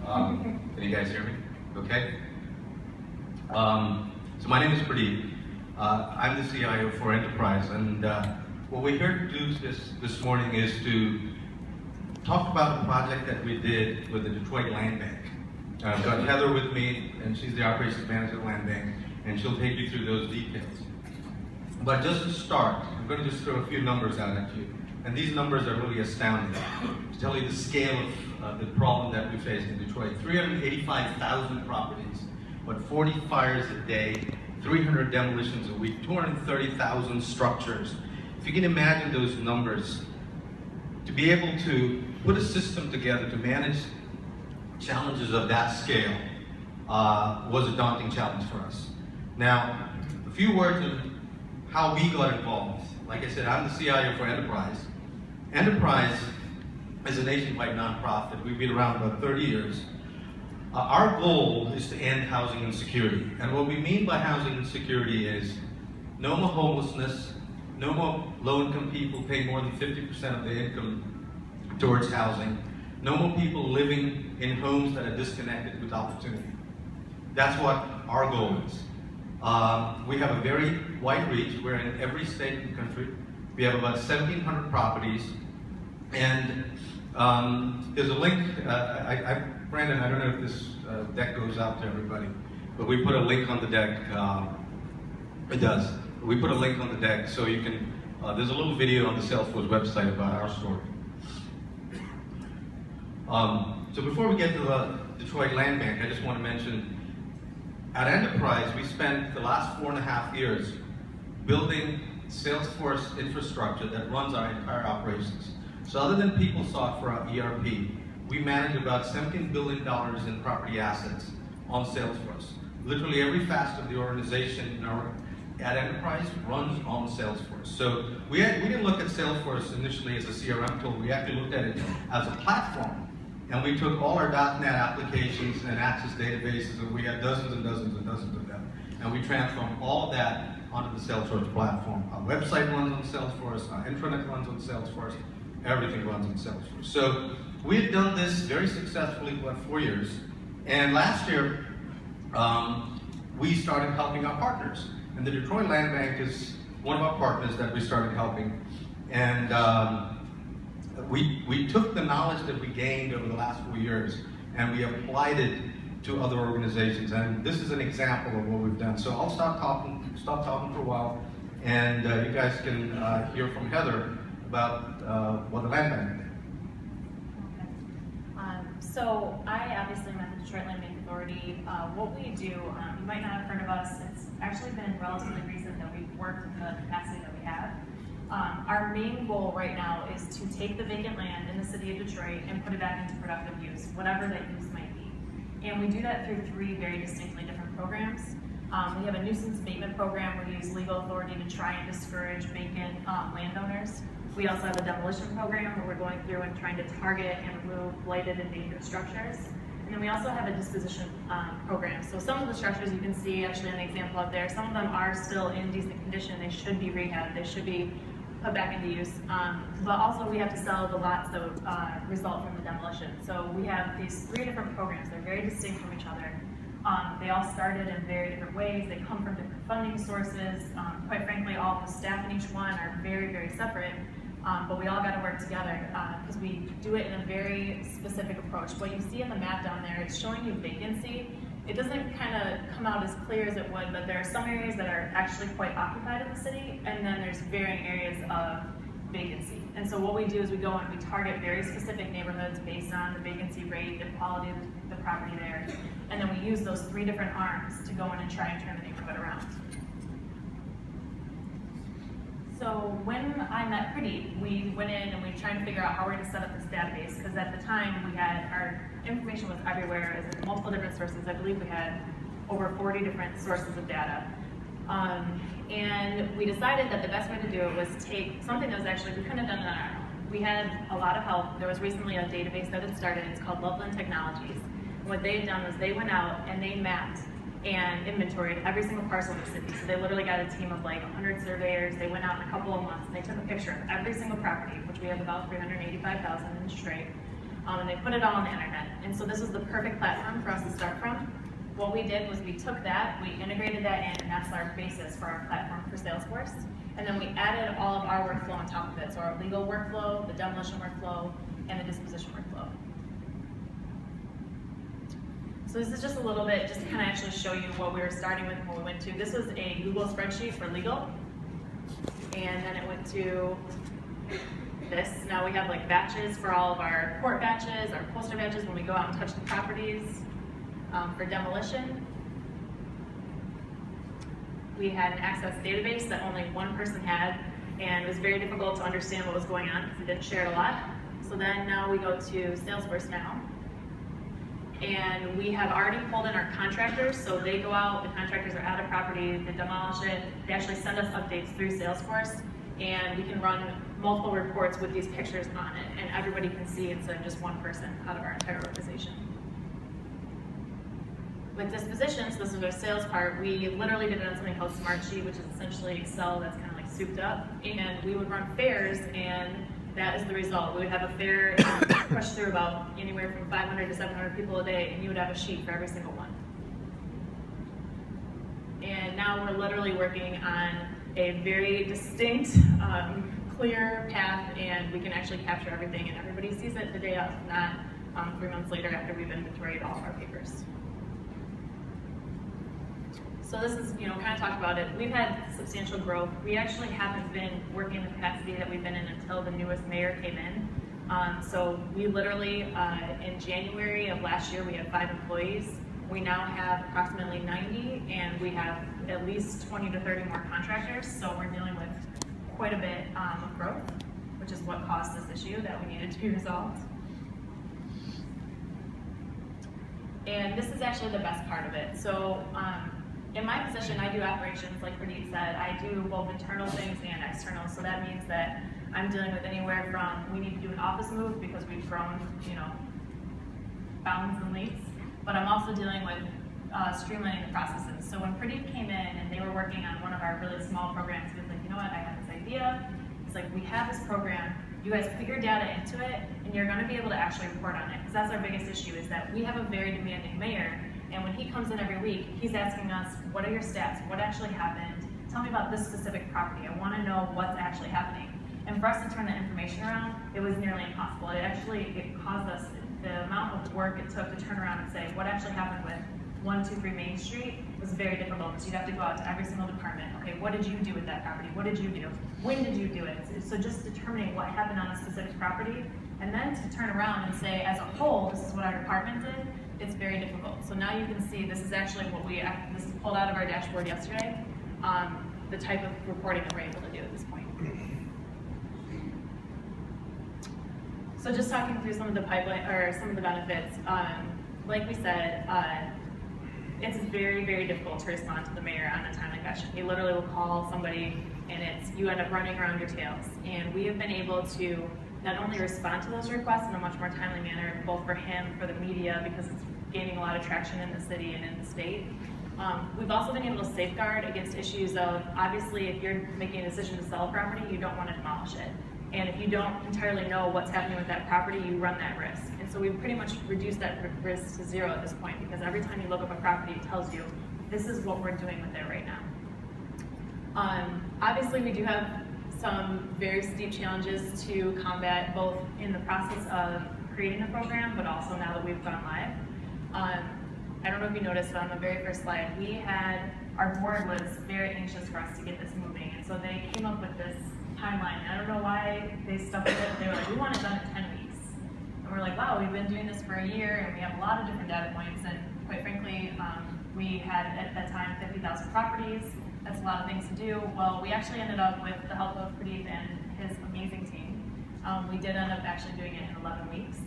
Can you guys hear me? Okay. So my name is Pradeep. I'm the CIO for Enterprise, and what we're here to do this morning is to talk about a project that we did with the Detroit Land Bank. I've got Heather with me, and she's the operations manager of Land Bank, and she'll take you through those details. But just to start, I'm going to just throw a few numbers out at you. And these numbers are really astounding to tell you the scale of the problem that we face in Detroit. 385,000 properties, but 40 fires a day, 300 demolitions a week, 230,000 structures. If you can imagine those numbers, to be able to put a system together to manage challenges of that scale was a daunting challenge for us. Now, a few words on how we got involved. Like I said, I'm the CIO for Enterprise. Enterprise is a nationwide nonprofit. We've been around about 30 years. Our goal is to end housing insecurity. And what we mean by housing insecurity is no more homelessness, no more low-income people paying more than 50% of their income towards housing, no more people living in homes that are disconnected with opportunity. That's what our goal is. We have a very wide reach. We're in every state in the country. We have about 1,700 properties. And there's a link, Brandon, I don't know if this deck goes out to everybody, but we put a link on the deck. It does. We put a link on the deck so you can, there's a little video on the Salesforce website about our story. So before we get to the Detroit Land Bank, I just want to mention, at Enterprise, we spent the last 4.5 years building Salesforce infrastructure that runs our entire operations. So other than PeopleSoft for our ERP, we manage about $17 billion in property assets on Salesforce. Literally every facet of the organization at Enterprise runs on Salesforce. So we didn't look at Salesforce initially as a CRM tool. We actually looked at it as a platform. And we took all our .NET applications and Access databases, and we had dozens and dozens and dozens of them. And we transformed all of that onto the Salesforce platform. Our website runs on Salesforce, our intranet runs on Salesforce, everything runs on Salesforce. So we had done this very successfully for 4 years. And last year, we started helping our partners. And the Detroit Land Bank is one of our partners that we started helping. And we took the knowledge that we gained over the last 4 years and we applied it to other organizations. And this is an example of what we've done. So I'll stop talking for a while, and you guys can hear from Heather about what the Land Bank did. So I obviously am at the Detroit Land Bank Authority. What we do, you might not have heard of us. It's actually been relatively recent that we've worked in the capacity that we have. Our main goal right now is to take the vacant land in the city of Detroit and put it back into productive use, whatever that use might be. And we do that through 3 very distinctly different programs. We have a nuisance abatement program where we use legal authority to try and discourage vacant landowners. We also have a demolition program where we're going through and trying to target and remove blighted and dangerous structures. And then we also have a disposition program. So some of the structures you can see actually an example up there, some of them are still in decent condition. They should be rehabbed. They should be put back into use. But also we have to sell the lots that result from the demolition. So we have these 3 different programs. They're very distinct from each other. They all started in very different ways. They come from different funding sources. Quite frankly, all the staff in each one are very, very separate. But we all got to work together because we do it in a very specific approach. What you see in the map down there, it's showing you vacancy. It doesn't kind of come out as clear as it would, but there are some areas that are actually quite occupied in the city, and then there's varying areas of vacancy. And so what we do is we go and we target very specific neighborhoods based on the vacancy rate, the quality of the property there, and then we use those 3 different arms to go in and try and turn the neighborhood around. So when I met Pradeep, we went in and we were trying to figure out how we're going to set up this database, because at the time we had, our information was everywhere, as in multiple different sources. I believe we had over 40 different sources of data. And we decided that the best way to do it was take something that was actually, we couldn't have done it on our own. We had a lot of help. There was recently a database that had started, it's called Loveland Technologies. And what they had done was they went out and they mapped and inventoried every single parcel in the city. So they literally got a team of like 100 surveyors. They went out in a couple of months and they took a picture of every single property, which we have about 385,000 in Detroit. and they put it all on the internet. And so this was the perfect platform for us to start from. What we did was we took that, we integrated that in, and that's our basis for our platform for Salesforce. And then we added all of our workflow on top of it. So our legal workflow, the demolition workflow, and the disposition workflow. So this is just a little bit, just to kind of actually show you what we were starting with and what we went to. This was a Google spreadsheet for legal. And then it went to this. Now we have like batches for all of our court batches, our poster batches when we go out and touch the properties. For demolition, we had an access database that only one person had, and it was very difficult to understand what was going on because we didn't share it a lot. So then now we go to Salesforce now, and we have already pulled in our contractors, so they go out, the contractors are at a property, they demolish it, they actually send us updates through Salesforce, and we can run multiple reports with these pictures on it, and everybody can see instead of just one person out of our entire organization. With dispositions, this is our sales part, we literally did it on something called Smartsheet, which is essentially Excel that's kind of like souped up, and we would run fairs, and that is the result. We would have a fair push through about anywhere from 500 to 700 people a day, and you would have a sheet for every single one. And now we're literally working on a very distinct, clear path, and we can actually capture everything, and everybody sees it the day of, not 3 months later after we've inventoried all of our papers. So this is, kind of talked about it. We've had substantial growth. We actually haven't been working the capacity that we've been in until the newest mayor came in. So we literally, in January of last year, we had 5 employees. We now have approximately 90, and we have at least 20 to 30 more contractors. So we're dealing with quite a bit of growth, which is what caused this issue that we needed to be resolved. And this is actually the best part of it. So in my position, I do operations, like Pradeep said. I do both internal things and external. So that means that I'm dealing with anywhere from, we need to do an office move because we've grown, bounds and leaps. But I'm also dealing with streamlining the processes. So when Pradeep came in and they were working on one of our really small programs, he was like, you know what, I have this idea. It's like, we have this program, you guys put your data into it, and you're gonna be able to actually report on it. Because that's our biggest issue, is that we have a very demanding mayor, and when he comes in every week, he's asking us, what are your stats? What actually happened? Tell me about this specific property. I wanna know what's actually happening. And for us to turn that information around, it was nearly impossible. It caused us, the amount of work it took to turn around and say, what actually happened with 123 Main Street was very difficult, because you'd have to go out to every single department. Okay, what did you do with that property? What did you do? When did you do it? So just determining what happened on a specific property, and then to turn around and say, as a whole, this is what our department did, it's very difficult. So now you can see this is actually what this is pulled out of our dashboard yesterday, the type of reporting that we're able to do at this point. So just talking through some of the pipeline, or some of the benefits, like we said, it's very, very difficult to respond to the mayor on a timely fashion. He literally will call somebody, and you end up running around your tails. And we have been able to not only respond to those requests in a much more timely manner, both for him, for the media, because it's gaining a lot of traction in the city and in the state. We've also been able to safeguard against issues of, obviously, if you're making a decision to sell a property, you don't want to demolish it. And if you don't entirely know what's happening with that property, you run that risk. And so we've pretty much reduced that risk to zero at this point, because every time you look up a property, it tells you, this is what we're doing with it right now. Obviously, we do have some very steep challenges to combat, both in the process of creating the program, but also now that we've gone live. I don't know if you noticed, but on the very first slide, our board was very anxious for us to get this moving. And so they came up with this timeline. I don't know why they stuck with it. They were like, we want it done in 10 weeks. And we're like, wow, we've been doing this for a year, and we have a lot of different data points. And quite frankly, we had at that time 50,000 properties. That's a lot of things to do. Well, we actually ended up, with the help of Pradeep and his amazing team, we did end up actually doing it in 11 weeks.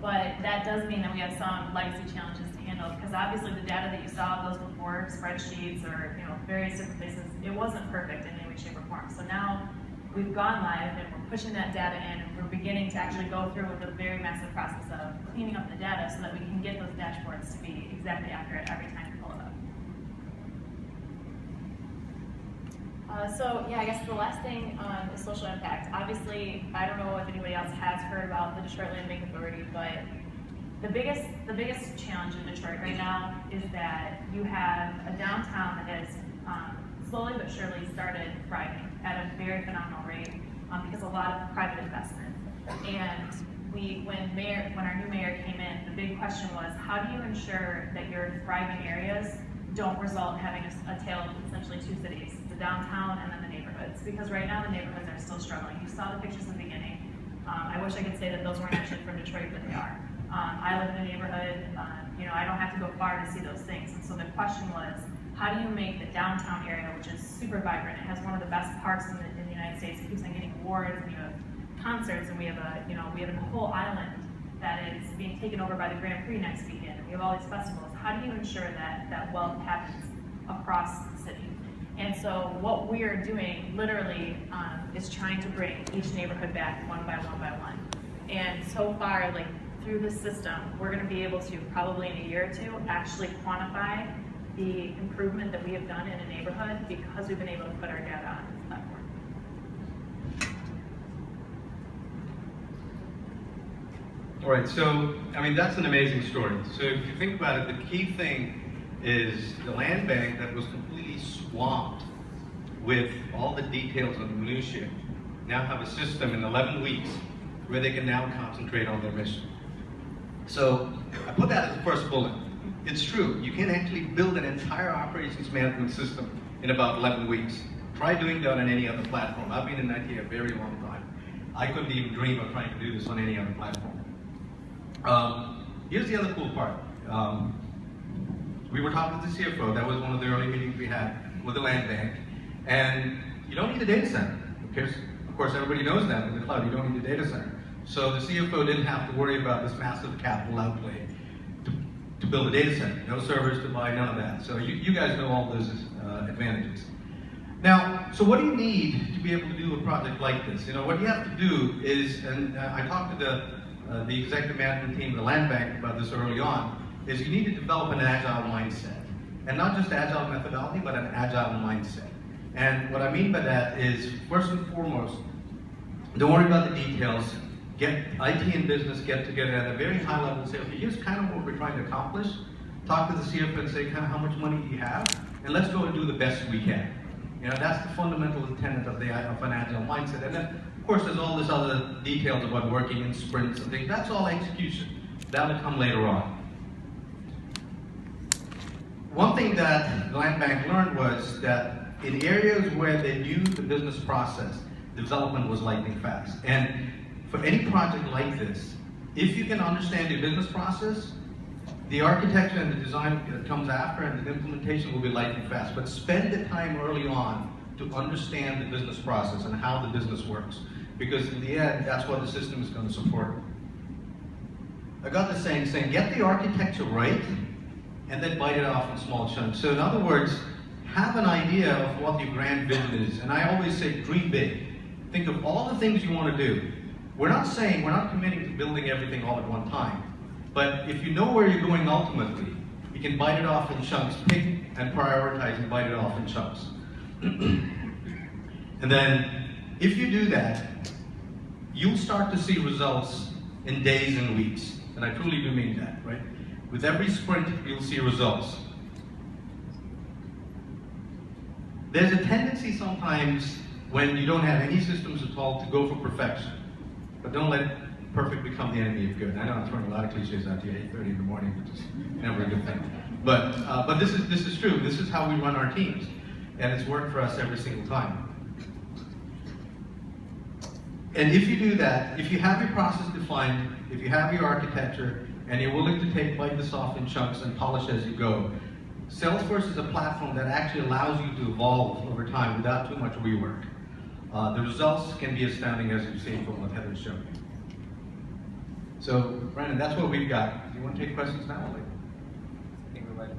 But that does mean that we have some legacy challenges to handle, because obviously the data that you saw, those before, spreadsheets or various different places, it wasn't perfect in any way, shape, or form. So now we've gone live and we're pushing that data in, and we're beginning to actually go through with a very massive process of cleaning up the data so that we can get those dashboards to be exactly accurate every time we pull it up. So yeah, I guess the last thing is social impact. Obviously, I don't know if anybody else has heard about the Detroit Land Bank Authority, but the biggest challenge in Detroit right now is that you have a downtown that has slowly but surely started thriving at a very phenomenal rate because of a lot of private investment. And when our new mayor came in, the big question was, how do you ensure that your thriving areas don't result in having a tale of essentially two cities, the downtown and then the neighborhoods? Because right now the neighborhoods are still struggling. You saw the pictures at the beginning. I wish I could say that those weren't actually from Detroit, but they are. I live in a neighborhood, I don't have to go far to see those things. And so the question was, how do you make the downtown area, which is super vibrant, it has one of the best parks in the United States, it keeps on getting awards, and you have concerts, and we have a whole island that is being taken over by the Grand Prix next weekend, and we have all these festivals. How do you ensure that wealth happens across the city? And so what we are doing literally is trying to bring each neighborhood back one by one by one. And so far, like through this system, we're going to be able to probably in a year or two actually quantify the improvement that we have done in a neighborhood because we've been able to put our data on this platform. All right, so, that's an amazing story. So if you think about it, the key thing is the land bank that was completely swamped with all the details of the minutiae now have a system in 11 weeks where they can now concentrate on their mission. So I put that as the first bullet. It's true, you can actually build an entire operations management system in about 11 weeks. Try doing that on any other platform. I've been in IT a very long time. I couldn't even dream of trying to do this on any other platform. Here's the other cool part. We were talking to the CFO. That was one of the early meetings we had with the land bank. And you don't need a data center. Because, of course, everybody knows that in the cloud, you don't need a data center. So the CFO didn't have to worry about this massive capital outlay to build a data center. No servers to buy, none of that. So you guys know all those advantages. Now, so what do you need to be able to do a project like this? What you have to do is, and I talked to the executive management team of the land bank about this early on, is you need to develop an agile mindset. And not just agile methodology, but an agile mindset. And what I mean by that is, first and foremost, don't worry about the details. Get IT and business get together at a very high level and say, okay, here's kind of what we're trying to accomplish. Talk to the CFO and say, kind of how much money do you have? And let's go and do the best we can. That's the fundamental tenet of an agile mindset. And then, of course, there's all this other details about working in sprints and things. That's all execution. That'll come later on. One thing that the land bank learned was that in areas where they knew the business process, development was lightning fast. And for any project like this, if you can understand your business process, the architecture and the design that comes after and the implementation will be lightning fast. But spend the time early on to understand the business process and how the business works. Because in the end, that's what the system is going to support. I got the saying, get the architecture right, and then bite it off in small chunks. So in other words, have an idea of what your grand vision is. And I always say, dream big. Think of all the things you want to do. We're not committing to building everything all at one time. But if you know where you're going ultimately, you can bite it off in chunks, pick and prioritize and bite it off in chunks. And then, if you do that, you'll start to see results in days and weeks. And I truly do mean that, right? With every sprint, you'll see results. There's a tendency sometimes when you don't have any systems at all to go for perfection. But don't let perfect become the enemy of good. I know I'm throwing a lot of cliches out to you at 8:30 in the morning, which is never a good thing. But this is true. This is how we run our teams. And it's worked for us every single time. And if you do that, if you have your process defined, if you have your architecture, and you're willing to bite this off in chunks and polish as you go, Salesforce is a platform that actually allows you to evolve over time without too much rework. The results can be astounding, as you've seen from what Heather showed you. So, Brandon, that's what we've got. Do you want to take questions now or later? I think we're ready.